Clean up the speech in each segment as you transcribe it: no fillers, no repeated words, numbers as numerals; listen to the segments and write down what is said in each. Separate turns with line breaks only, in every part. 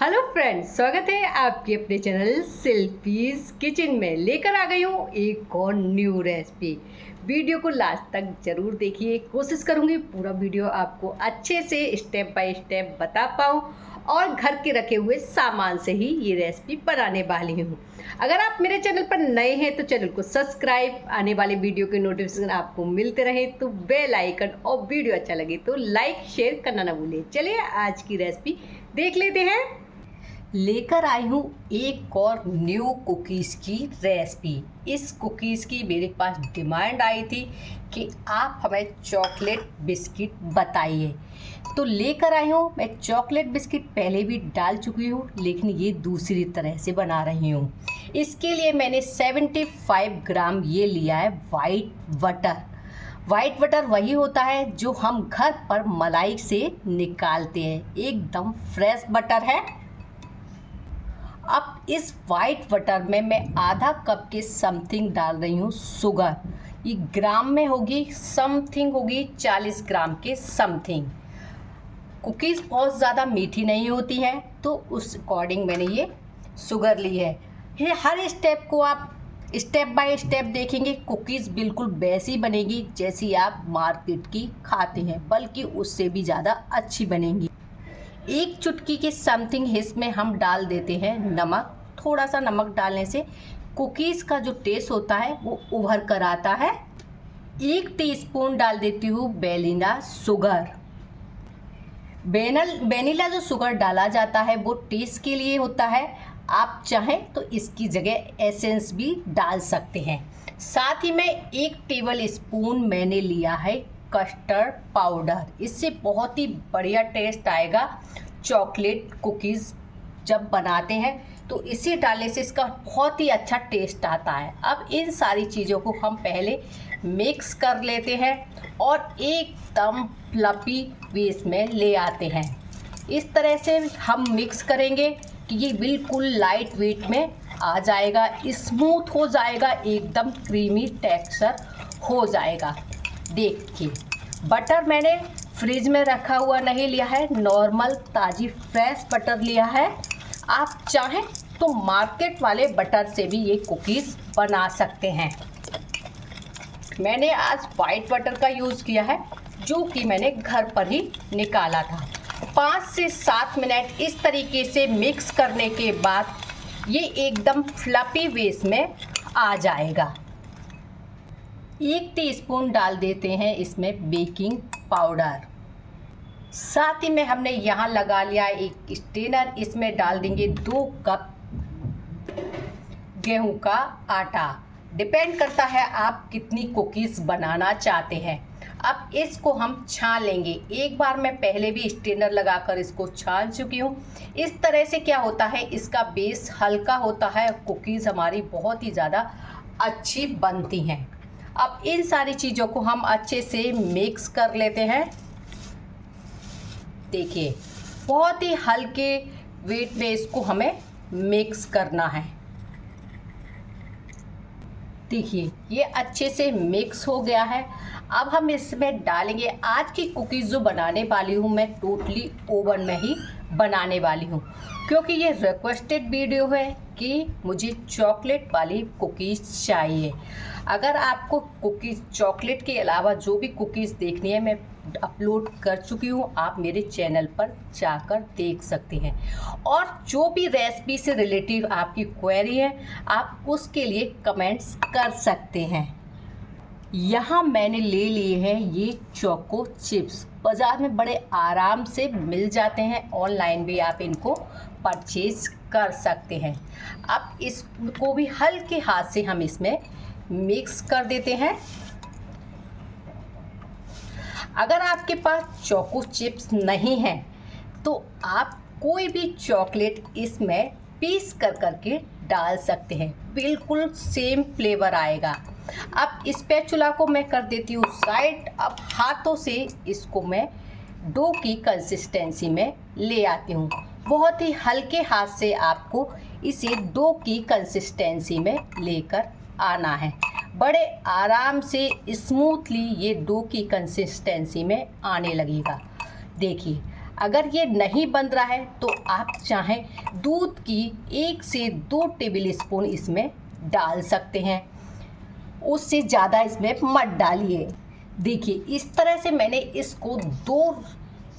Hello friends, स्वागत है आपके अपने चैनल शिल्पीज किचन में। लेकर आ गई हूँ एक और न्यू रेसिपी। वीडियो को लास्ट तक ज़रूर देखिए। कोशिश करूँगी पूरा वीडियो आपको अच्छे से स्टेप बाय स्टेप बता पाऊँ और घर के रखे हुए सामान से ही ये रेसिपी बनाने वाली हूँ। अगर आप मेरे चैनल पर नए हैं तो चैनल को सब्सक्राइब, आने वाले वीडियो के नोटिफिकेशन आपको मिलते रहे तो बेल आइकन, और वीडियो अच्छा लगे तो लाइक शेयर करना ना भूलें। चलिए आज की रेसिपी देख लेते हैं। लेकर आई हूँ एक और न्यू कुकीज़ की रेसिपी। इस कुकीज़ की मेरे पास डिमांड आई थी कि आप हमें चॉकलेट बिस्किट बताइए, तो लेकर आई हूँ। मैं चॉकलेट बिस्किट पहले भी डाल चुकी हूँ, लेकिन ये दूसरी तरह से बना रही हूँ। इसके लिए मैंने 75 ग्राम ये लिया है वाइट बटर। वाइट बटर वही होता है जो हम घर पर मलाई से निकालते हैं, एकदम फ्रेश बटर है। अब इस वाइट बटर में मैं आधा कप के समथिंग डाल रही हूँ शुगर। ये ग्राम में होगी, समथिंग होगी 40 ग्राम के समथिंग। कुकीज़ बहुत ज़्यादा मीठी नहीं होती हैं, तो उस अकॉर्डिंग मैंने ये शुगर ली है। ये हर स्टेप को आप स्टेप बाय स्टेप देखेंगे, कुकीज़ बिल्कुल वैसी बनेगी जैसी आप मार्केट की खाते हैं, बल्कि उससे भी ज़्यादा अच्छी बनेंगी। एक चुटकी के समथिंग हिस्स में हम डाल देते हैं नमक। थोड़ा सा नमक डालने से कुकीज़ का जो टेस्ट होता है वो उभर कर आता है। 1 टीस्पून डाल देती हूँ वेनिला शुगर। वेनिला जो शुगर डाला जाता है वो टेस्ट के लिए होता है, आप चाहें तो इसकी जगह एसेंस भी डाल सकते हैं। साथ ही में 1 टेबल स्पून मैंने लिया है कस्टर्ड पाउडर। इससे बहुत ही बढ़िया टेस्ट आएगा। चॉकलेट कुकीज़ जब बनाते हैं तो इसे डालने से इसका बहुत ही अच्छा टेस्ट आता है। अब इन सारी चीज़ों को हम पहले मिक्स कर लेते हैं और एकदम फ्लफी बेस में ले आते हैं। इस तरह से हम मिक्स करेंगे कि ये बिल्कुल लाइट वेट में आ जाएगा, स्मूथ हो जाएगा, एकदम क्रीमी टेक्सचर हो जाएगा। देखिए, बटर मैंने फ्रिज में रखा हुआ नहीं लिया है, नॉर्मल ताज़ी फ्रेश बटर लिया है। आप चाहें तो मार्केट वाले बटर से भी ये कुकीज़ बना सकते हैं। मैंने आज वाइट बटर का यूज़ किया है, जो कि मैंने घर पर ही निकाला था। 5 से 7 मिनट इस तरीके से मिक्स करने के बाद ये एकदम फ्लफी बेस में आ जाएगा। 1 टीस्पून डाल देते हैं इसमें बेकिंग पाउडर। साथ ही में हमने यहाँ लगा लिया एक स्ट्रेनर। इसमें डाल देंगे 2 कप गेहूं का आटा। डिपेंड करता है आप कितनी कुकीज़ बनाना चाहते हैं। अब इसको हम छान लेंगे। एक बार मैं पहले भी स्ट्रेनर लगाकर इसको छान चुकी हूँ। इस तरह से क्या होता है, इसका बेस हल्का होता है, कुकीज़ हमारी बहुत ही ज़्यादा अच्छी बनती हैं। अब इन सारी चीज़ों को हम अच्छे से मिक्स कर लेते हैं। देखिए, बहुत ही हल्के वेट में इसको हमें मिक्स करना है। देखिए, ये अच्छे से मिक्स हो गया है। अब हम इसमें डालेंगे, आज की कुकीज़ जो बनाने वाली हूँ मैं टोटली ओवन में ही बनाने वाली हूँ, क्योंकि ये रिक्वेस्टेड वीडियो है कि मुझे चॉकलेट वाली कुकीज़ चाहिए। अगर आपको कुकीज़ चॉकलेट के अलावा जो भी कुकीज़ देखनी है, मैं अपलोड कर चुकी हूँ, आप मेरे चैनल पर जाकर देख सकते हैं। और जो भी रेसिपी से रिलेटिव आपकी क्वेरी है, आप उसके लिए कमेंट्स कर सकते हैं। यहाँ मैंने ले लिए हैं ये चोको चिप्स। बाज़ार में बड़े आराम से मिल जाते हैं, ऑनलाइन भी आप इनको परचेज कर सकते हैं। अब इसको भी हल्के हाथ से हम इसमें मिक्स कर देते हैं। अगर आपके पास चोको चिप्स नहीं हैं तो आप कोई भी चॉकलेट इसमें पीस करके डाल सकते हैं, बिल्कुल सेम फ्लेवर आएगा। अब स्पैचुला को मैं कर देती हूँ साइड। अब हाथों से इसको मैं डो की कंसिस्टेंसी में ले आती हूँ। बहुत ही हल्के हाथ से आपको इसे डो की कंसिस्टेंसी में लेकर आना है। बड़े आराम से स्मूथली ये डो की कंसिस्टेंसी में आने लगेगा। देखिए, अगर ये नहीं बन रहा है तो आप चाहें दूध की 1 से 2 टेबल स्पून इसमें डाल सकते हैं, उससे ज़्यादा इसमें मत डालिए। देखिए इस तरह से मैंने इसको 2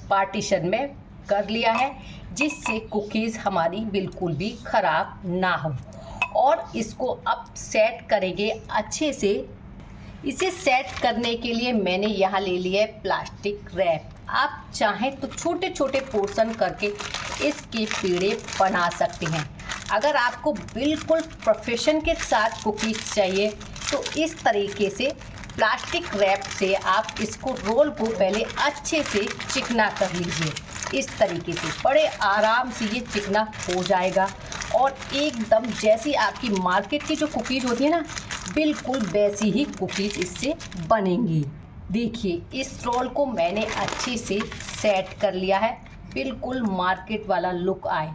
पार्टीशन में कर लिया है, जिससे कुकीज़ हमारी बिल्कुल भी ख़राब ना हो। और इसको अब सेट करेंगे अच्छे से। इसे सेट करने के लिए मैंने यहाँ ले लिया है प्लास्टिक रैप। आप चाहें तो छोटे छोटे पोर्शन करके इसके पेड़े बना सकते हैं। अगर आपको बिल्कुल प्रोफेशन के साथ कुकीज़ चाहिए तो इस तरीके से प्लास्टिक रैप से आप इसको रोल को पहले अच्छे से चिकना कर लीजिए। इस तरीके से बड़े आराम से ये चिकना हो जाएगा और एकदम जैसी आपकी मार्केट की जो कुकीज़ होती है ना, बिल्कुल वैसी ही कुकीज़ इससे बनेंगी। देखिए इस रोल को मैंने अच्छे से सेट कर लिया है, बिल्कुल मार्केट वाला लुक आए।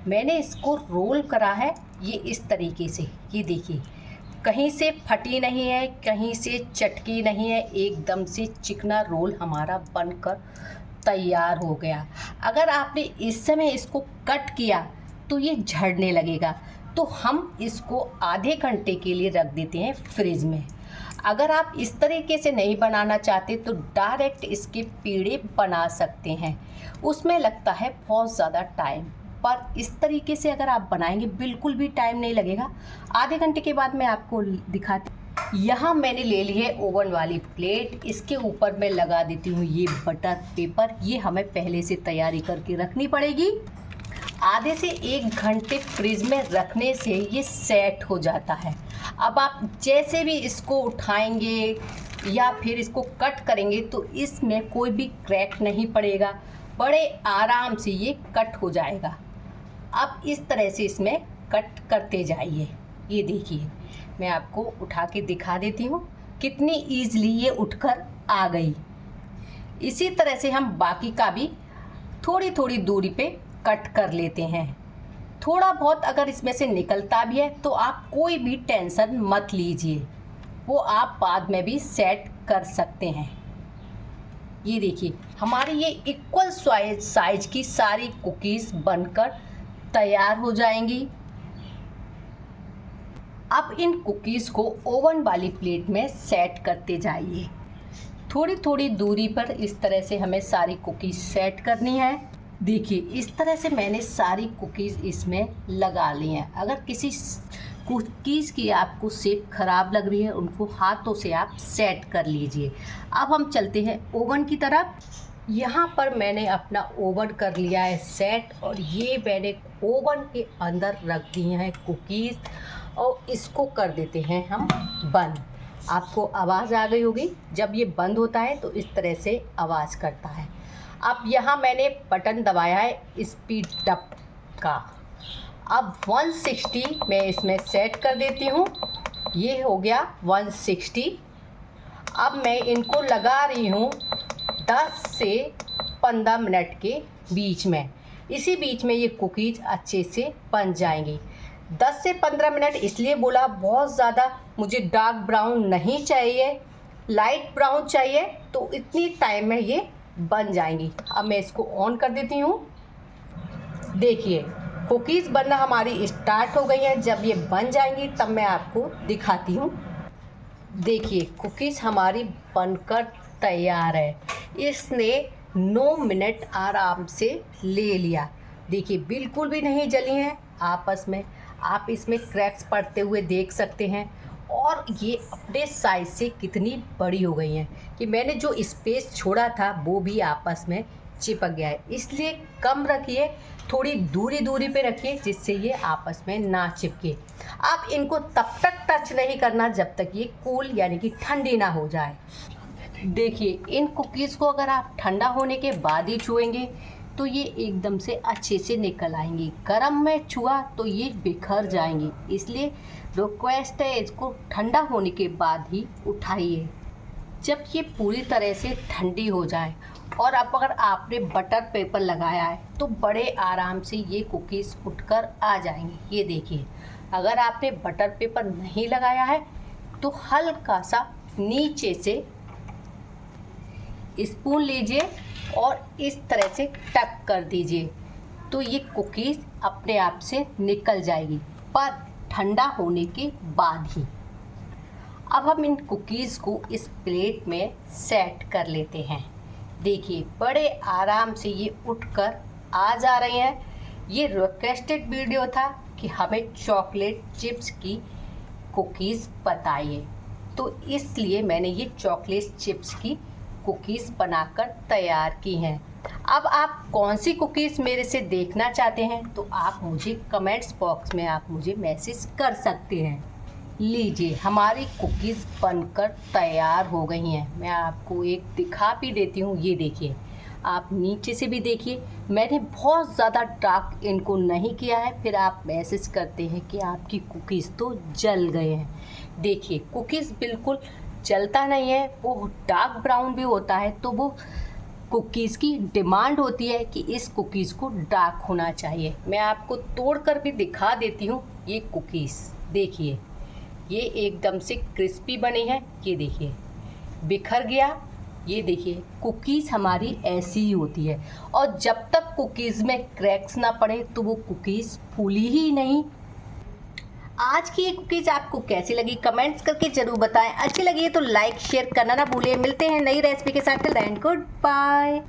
मैंने इसको रोल करा है ये इस तरीके से। ये देखिए कहीं से फटी नहीं है, कहीं से चटकी नहीं है, एकदम से चिकना रोल हमारा बनकर तैयार हो गया। अगर आपने इस समय इसको कट किया तो ये झड़ने लगेगा, तो हम इसको आधे घंटे के लिए रख देते हैं फ्रिज में। अगर आप इस तरीके से नहीं बनाना चाहते तो डायरेक्ट इसके पेड़े बना सकते हैं, उसमें लगता है बहुत ज़्यादा टाइम। पर इस तरीके से अगर आप बनाएंगे बिल्कुल भी टाइम नहीं लगेगा। आधे घंटे के बाद मैं आपको दिखाती। यहाँ मैंने ले ली है ओवन वाली प्लेट, इसके ऊपर मैं लगा देती हूँ ये बटर पेपर। ये हमें पहले से तैयारी करके रखनी पड़ेगी। आधे से 1 घंटे फ्रिज में रखने से ये सेट हो जाता है। अब आप जैसे भी इसको उठाएंगे या फिर इसको कट करेंगे तो इसमें कोई भी क्रैक नहीं पड़ेगा, बड़े आराम से ये कट हो जाएगा। अब इस तरह से इसमें कट करते जाइए। ये देखिए मैं आपको उठा के दिखा देती हूँ कितनी ईज़िली ये उठकर आ गई। इसी तरह से हम बाकी का भी थोड़ी थोड़ी दूरी पे कट कर लेते हैं। थोड़ा बहुत अगर इसमें से निकलता भी है तो आप कोई भी टेंशन मत लीजिए, वो आप बाद में भी सेट कर सकते हैं। ये देखिए हमारी ये इक्वल साइज की सारी कुकीज़ बनकर तैयार हो जाएंगी। अब इन कुकीज़ को ओवन वाली प्लेट में सेट करते जाइए। थोड़ी थोड़ी दूरी पर इस तरह से हमें सारी कुकीज़ सेट करनी है। देखिए इस तरह से मैंने सारी कुकीज़ इसमें लगा ली हैं। अगर किसी कुकीज़ की आपको शेप ख़राब लग रही है उनको हाथों से आप सेट कर लीजिए। अब हम चलते हैं ओवन की तरफ। यहाँ पर मैंने अपना ओवन कर लिया है सेट और ये मैंने ओवन के अंदर रख दी हैं कुकीज़ और इसको कर देते हैं हम बंद। आपको आवाज़ आ गई होगी, जब ये बंद होता है तो इस तरह से आवाज़ करता है। अब यहाँ मैंने बटन दबाया है स्पीड अप का। अब 160 मैं इसमें सेट कर देती हूँ। ये हो गया 160। अब मैं इनको लगा रही हूँ 10 से 15 मिनट के बीच में। इसी बीच में ये कुकीज़ अच्छे से बन जाएंगी। 10 से 15 मिनट इसलिए बोला, बहुत ज़्यादा मुझे डार्क ब्राउन नहीं चाहिए, लाइट ब्राउन चाहिए, तो इतनी टाइम में ये बन जाएंगी। अब मैं इसको ऑन कर देती हूँ। देखिए कुकीज़ बनना हमारी स्टार्ट हो गई है। जब ये बन जाएंगी तब मैं आपको दिखाती हूँ। देखिए कुकीज़ हमारी बनकर तैयार है। इसने 9 मिनट आराम से ले लिया। देखिए बिल्कुल भी नहीं जली हैं आपस में। आप इसमें क्रैक्स पड़ते हुए देख सकते हैं और ये अपने साइज से कितनी बड़ी हो गई हैं कि मैंने जो स्पेस छोड़ा था वो भी आपस में चिपक गया है। इसलिए कम रखिए, थोड़ी दूरी पे रखिए जिससे ये आपस में ना चिपके। आप इनको तब तक टच नहीं करना जब तक ये कूल यानी कि ठंडी ना हो जाए। देखिए इन कुकीज़ को अगर आप ठंडा होने के बाद ही छुएंगे तो ये एकदम से अच्छे से निकल आएंगी। गर्म में छुआ तो ये बिखर जाएंगी, इसलिए रिक्वेस्ट है इसको ठंडा होने के बाद ही उठाइए। जब ये पूरी तरह से ठंडी हो जाए और अब अगर आपने बटर पेपर लगाया है तो बड़े आराम से ये कुकीज़ उठकर आ जाएंगी। ये देखिए अगर आपने बटर पेपर नहीं लगाया है तो हल्का सा नीचे से स्पून लीजिए और इस तरह से टक कर दीजिए, तो ये कुकीज़ अपने आप से निकल जाएगी, पर ठंडा होने के बाद ही। अब हम इन कुकीज़ को इस प्लेट में सेट कर लेते हैं। देखिए बड़े आराम से ये उठकर आ जा रहे हैं। ये रिक्वेस्टेड वीडियो था कि हमें चॉकलेट चिप्स की कुकीज़ बताइए, तो इसलिए मैंने ये चॉकलेट चिप्स की कुकीज़ बनाकर तैयार की हैं। अब आप कौन सी कुकीज़ मेरे से देखना चाहते हैं तो आप मुझे कमेंट्स बॉक्स में आप मुझे मैसेज कर सकते हैं। लीजिए हमारी कुकीज़ बनकर तैयार हो गई हैं। मैं आपको एक दिखा भी देती हूँ। ये देखिए, आप नीचे से भी देखिए, मैंने बहुत ज़्यादा डार्क इनको नहीं किया है, फिर आप मैसेज करते हैं कि आपकी कुकीज़ तो जल गए हैं। देखिए कुकीज़ बिल्कुल जलता नहीं है, वो डार्क ब्राउन भी होता है, तो वो कुकीज़ की डिमांड होती है कि इस कुकीज़ को डार्क होना चाहिए। मैं आपको तोड़कर भी दिखा देती हूँ। ये कुकीज़ देखिए, ये एकदम से क्रिस्पी बनी है। ये देखिए बिखर गया। ये देखिए कुकीज़ हमारी ऐसी ही होती है, और जब तक कुकीज़ में क्रैक्स ना पड़े तो वो कुकीज़ फूली ही नहीं। आज की ये कुकीज़ आपको कैसी लगी कमेंट्स करके ज़रूर बताएं। अच्छी लगी है तो लाइक शेयर करना ना भूलिए। मिलते हैं नई रेसिपी के साथ। Till then good bye.